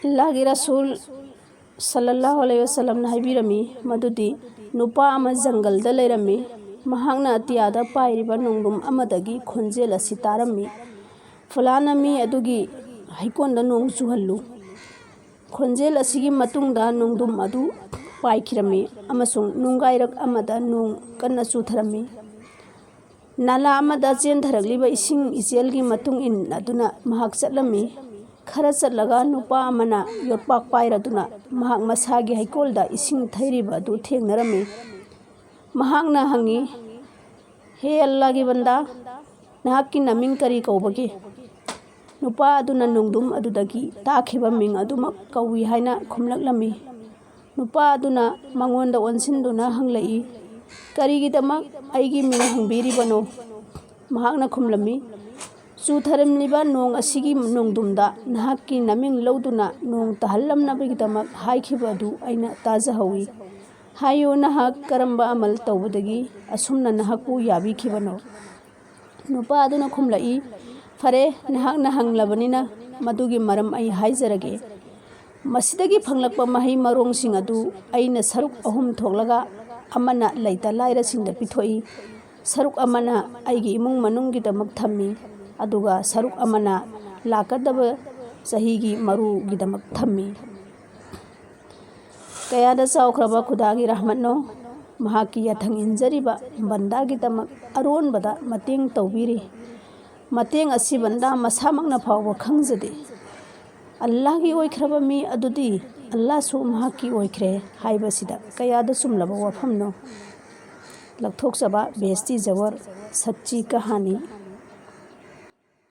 अल्लाह के रसूल सल्लल्लाहु अलैहि वसल्लम ने हाइबिरमी मदुदी नुपा अमा जंगल दा लेरमी महांगना अतियादा पाइरिबा नोंगदुम अमदगी खोंजेल असि तारमी फलाना मी अदुगी हाइकोंदा नोंग चुहल्लु खोंजेल असिगी मतुंगदा नोंगदुम अदु पाइखिरमी अमसुंग नुंगाइरक अमदा नोंग कन्ना चुथरमी नाला अमदा चेंधरगलिबा इसिंग इचेलगी मतुंग इन अदुना महाक चटलमी खरा चटलगा नुपा अमना योरपाक पाइरदुना महाक मसागी हाइकोलदा इसिंग थैरिबा अदु थेंगनरमी महाकना हंगी हे अल्लाह की बंदा नाहक्की नमिंग करी कौबगे नुपा अदुना नोंगदुम अदुदगी ताखिबा मिंग अदुमक कौवी हाइना खुमलकलमी नुपा अदुना मंगोंदा ओनसिनदुना हंगलई करीगिदमक आइगी मिंग हंगबिरिबनो महाकना खुमलमी चुथरमलिबा नोंग असिगी नोंगदुमदा नाहक्की नमिंग लौदुना नोंग तहल्लमनबगिदमक हाइखिबा अदु आइना ताजहवी हायो नाहक करम्बा अमल तौबदगी असुमना नाहकु याबिखिबनो नुपा अदुना खुमलई फरे नाहक हंगलबनिना मदुगी मरम आई हाइजरगे मसिदगी फंगलकपा मही मरोंगसिंग अदु आइना सरुक अहुम थोगलगा अमना लैता लाइरसिंगदा पिथोई सरुक अमना आइगी इमुंग मनुंगगिदमक थम्मी अदुगा सरुक अमना लाकदब सहीगी मरुगिदमक थम्मी कयादा चाउख्रबा खुदागी रहमतनो महाकी याथंग इंजरिबा बंदागिदमक अरोनबदा मतेंग तौबिरी मतेंग असि बंदा मसामकना फावबा खंगजदे अल्लाह की ओइख्रबा मी अदुदी अल्लाह सु महाकी ओइख्रे हाइबसिदा कयादा सुमलबा वफमनो लखथोकसबा बेस्ती जवर सच्ची कहानी।